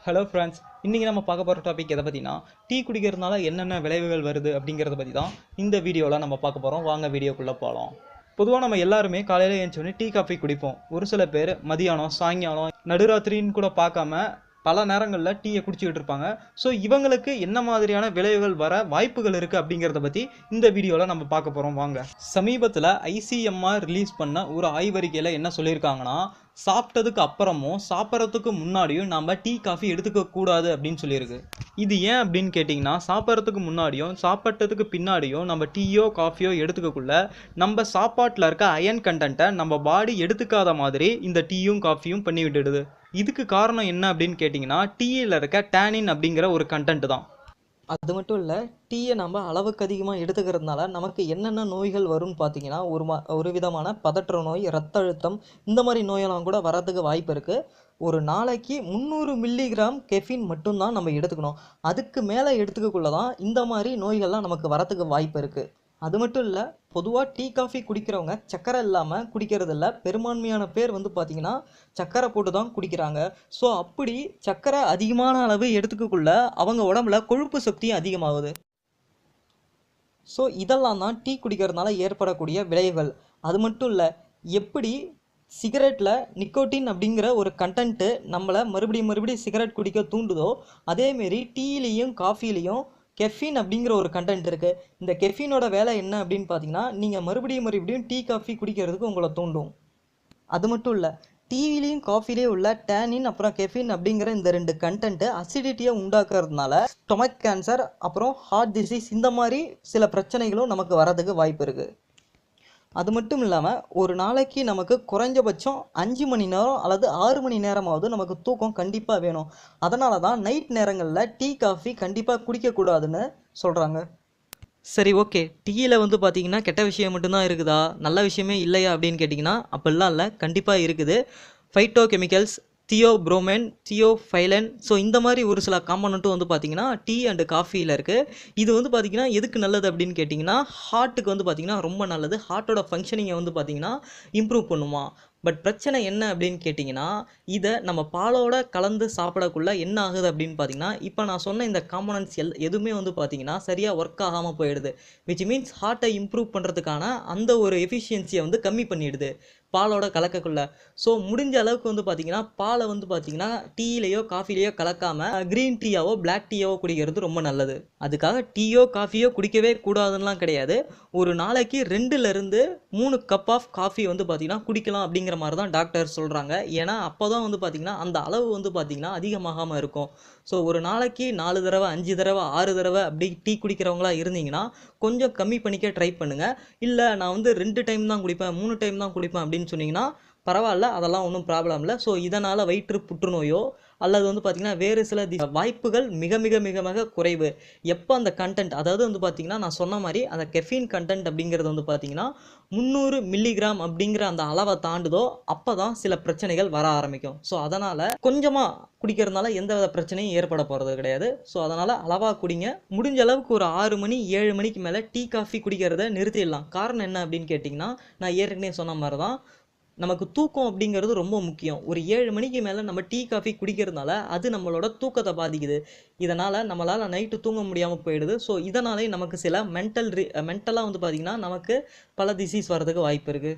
Hello friends, இன்றைக்கி நம்ம பார்க்க போகிற டாபிக் எதை பற்றினா டீ குடிக்கிறதுனால என்னென்ன விளைவுகள் வருது அப்படிங்கிறத பற்றி தான் இந்த வீடியோவில் நம்ம பார்க்க போகிறோம். வாங்க வீடியோக்குள்ளே போகலாம். பொதுவாக நம்ம எல்லாருமே காலையில் எழுந்தோடனே டீ காஃபி குடிப்போம். ஒரு சில பேர் மதியானம், சாயங்காலம், நடுராத்திரின்னு கூட பார்க்காம பல நேரங்களில் டீயை குடிச்சிக்கிட்டு இருப்பாங்க. ஸோ இவங்களுக்கு என்ன மாதிரியான விளைவுகள் வர வாய்ப்புகள் இருக்குது அப்படிங்கிறத பற்றி இந்த வீடியோவில் நம்ம பார்க்க போகிறோம். வாங்க. சமீபத்தில் ஐசிஎம்ஆர் ரிலீஸ் பண்ண ஒரு ஆய்வறிக்கையில் என்ன சொல்லியிருக்காங்கன்னா, சாப்பிட்டதுக்கு அப்புறமும் சாப்பிட்றதுக்கு முன்னாடியும் நம்ம டீ காஃபி எடுத்துக்க கூடாது அப்படின்னு சொல்லியிருக்கு. இது ஏன் அப்படின்னு கேட்டிங்கன்னா, சாப்பிட்றதுக்கு முன்னாடியும் சாப்பிட்டதுக்கு பின்னாடியும் நம்ம டீயோ காஃபியோ எடுத்துக்கக்குள்ள நம்ம சாப்பாட்டில் இருக்க அயன் கண்டென்ட்டை நம்ம பாடி எடுத்துக்காத மாதிரி இந்த டீயும் காஃபியும் பண்ணி விட்டுடுது. இதுக்கு காரணம் என்ன அப்படின்னு கேட்டிங்கன்னா, டீயில் இருக்க டேனின் அப்படிங்கிற ஒரு கண்டென்ட் தான். அது மட்டும் இல்லை, டீயை நம்ம அளவுக்கு அதிகமாக எடுத்துக்கிறதுனால நமக்கு என்னென்ன நோய்கள் வரும்னு பார்த்தீங்கன்னா, ஒரு விதமான பதற்ற நோய், இரத்த அழுத்தம், இந்த மாதிரி நோயெல்லாம் கூட வரதுக்கு வாய்ப்பு இருக்குது. ஒரு நாளைக்கு 300 மில்லிகிராம் கெஃபின் மட்டும்தான் நம்ம எடுத்துக்கணும். அதுக்கு மேலே எடுத்துக்கக்குள்ள தான் இந்த மாதிரி நோய்கள்லாம் நமக்கு வரத்துக்கு வாய்ப்பு இருக்குது. அது மட்டும் இல்லை, பொதுவாக டீ காஃபி குடிக்கிறவங்க சக்கரை இல்லாமல் குடிக்கிறது இல்லை. பெரும்பான்மையான பேர் பார்த்திங்கன்னா சக்கரை போட்டு தான் குடிக்கிறாங்க. ஸோ அப்படி சக்கரை அதிகமான அளவு எடுத்துக்கக்குள்ள அவங்க உடம்புல கொழுப்பு சக்தியும் அதிகமாகுது. ஸோ இதெல்லாம் தான் டீ குடிக்கிறதுனால ஏற்படக்கூடிய விளைவுகள். அது மட்டும் இல்லை, எப்படி சிகரெட்டில் நிக்கோட்டின் அப்படிங்கிற ஒரு கண்டென்ட்டு நம்மளை மறுபடியும் சிகரெட் குடிக்க தூண்டுதோ, அதேமாரி டீயிலையும் காஃபிலையும் கெஃபின் அப்படிங்கிற ஒரு கண்டென்ட் இருக்குது. இந்த கெஃபினோட வேலை என்ன அப்படின்னு பார்த்தீங்கன்னா, நீங்கள் மறுபடியும் டீ காஃபி குடிக்கிறதுக்கு உங்களை தூண்டும். அது மட்டும் இல்லை, டீவிலையும் காஃபிலையும் உள்ள டேனின் அப்புறம் கெஃபின் அப்படிங்கிற இந்த 2 கண்டென்ட்டு அசிடிட்டியை உண்டாக்குறதுனால ஸ்டொமக் கேன்சர், அப்புறம் ஹார்ட் டிசீஸ், இந்த மாதிரி சில பிரச்சனைகளும் நமக்கு வரதுக்கு வாய்ப்பு இருக்குது. அது மட்டும் இல்லாமல், ஒரு நாளைக்கு நமக்கு குறைஞ்சபட்சம் 5 மணி நேரம் அல்லது 6 மணி நேரமாவது நமக்கு தூக்கம் கண்டிப்பாக வேணும். அதனால தான் நைட் நேரங்களில் டீ காஃபி கண்டிப்பாக குடிக்கக்கூடாதுன்னு சொல்கிறாங்க. சரி, ஓகே, டீயில் பார்த்தீங்கன்னா கெட்ட விஷயம் மட்டும்தான் இருக்குதா, நல்ல விஷயமே இல்லையா அப்படின்னு கேட்டிங்கன்னா, அப்படிலாம் இல்லை, கண்டிப்பாக இருக்குது. ஃபைட்டோ கெமிக்கல்ஸ், தியோப்ரோமைன், தியோஃபைலன், ஸோ இந்த மாதிரி ஒரு சில காம்பனண்ட்டும் பார்த்தீங்கன்னா டீ அண்டு காஃபியில் இருக்குது. இது பார்த்தீங்கன்னா எதுக்கு நல்லது அப்படின்னு கேட்டிங்கன்னா, ஹார்ட்டுக்கு பார்த்தீங்கன்னா ரொம்ப நல்லது. ஹார்ட்டோட ஃபங்க்ஷனிங்கை பார்த்தீங்கன்னா இம்ப்ரூவ் பண்ணுமா. பட் பிரச்சனை என்ன அப்படின்னு கேட்டிங்கன்னா, இதை நம்ம பாலோட கலந்து சாப்பிடக்குள்ள என்ன ஆகுது அப்படின்னு பார்த்தீங்கன்னா, இப்போ நான் சொன்ன இந்த காம்பனன்ட்ஸ் எதுவுமே பார்த்தீங்கன்னா சரியாக ஒர்க் ஆகாமல் போயிடுது. விச் மீன்ஸ் ஹார்ட்டை இம்ப்ரூவ் பண்ணுறதுக்கான அந்த ஒரு எஃபிஷியன்சியை கம்மி பண்ணிடுது பாலோட கலக்கக்குள்ள. ஸோ முடிஞ்ச அளவுக்கு பார்த்தீங்கன்னா பாலை பார்த்தீங்கன்னா டீயிலையோ காஃபிலையோ கலக்காமல் க்ரீன் டீயாவோ பிளாக் டீயாவோ குடிக்கிறது ரொம்ப நல்லது. அதுக்காக டீயோ காஃபியோ குடிக்கவே கூடாதுன்னெலாம் கிடையாது. ஒரு நாளைக்கு 2லேருந்து 3 கப் ஆஃப் காஃபி பார்த்தீங்கன்னா குடிக்கலாம் அப்படிங்கிற மாதிரி தான் டாக்டர் சொல்கிறாங்க. ஏன்னா அப்போ தான் பார்த்தீங்கன்னா அந்த அளவு பார்த்தீங்கன்னா அதிகமாகாமல் இருக்கும். ஸோ ஒரு நாளைக்கு 4 தடவை, 5 தடவை, 6 தடவை அப்படி டீ குடிக்கிறவங்களா இருந்தீங்கன்னா கொஞ்சம் கம்மி பண்ணிக்க ட்ரை பண்ணுங்கள். இல்லை நான் 2 டைம் தான் குடிப்பேன், 3 டைம் தான் குடிப்பேன் அப்படின்னு சொன்னீங்கன்னா பரவாயில்ல, அதெல்லாம் ஒன்றும் ப்ராப்ளம் இல்லை. ஸோ இதனால் வயிற்று புற்றுநோயோ அல்லது பார்த்திங்கன்னா வேறு சில வாய்ப்புகள் மிக மிக மிக மிக குறைவு. எப்போ அந்த கண்டென்ட், அதாவது பார்த்திங்கன்னா நான் சொன்ன மாதிரி அந்த கெஃபின் கண்டென்ட் அப்படிங்கிறது பார்த்திங்கன்னா 300 மில்லிகிராம் அப்படிங்கிற அந்த அளவை தாண்டுதோ அப்போ தான் சில பிரச்சனைகள் வர ஆரம்பிக்கும். ஸோ அதனால் கொஞ்சமாக குடிக்கிறதுனால எந்த வித பிரச்சனையும் ஏற்பட போகிறது கிடையாது. ஸோ அதனால் அளவாக குடிங்க. முடிஞ்ச அளவுக்கு ஒரு 6 மணி 7 மணிக்கு மேலே டீ காஃபி குடிக்கிறத நிறுத்திடலாம். காரணம் என்ன அப்படின்னு கேட்டிங்கன்னா, நான் ஏற்கனவே சொன்ன மாதிரி தான், நமக்கு தூக்கம் அப்படிங்கிறது ரொம்ப முக்கியம். ஒரு 7 மணிக்கு மேலே நம்ம டீ காஃபி குடிக்கிறதுனால அது நம்மளோட தூக்கத்தை பாதிக்குது. இதனால் நம்மளால் நைட்டு தூங்க முடியாமல் போயிடுது. ஸோ இதனாலே நமக்கு சில மென்டலாக பார்த்திங்கன்னா நமக்கு பல டிசீஸ் வரதுக்கு வாய்ப்பு இருக்குது.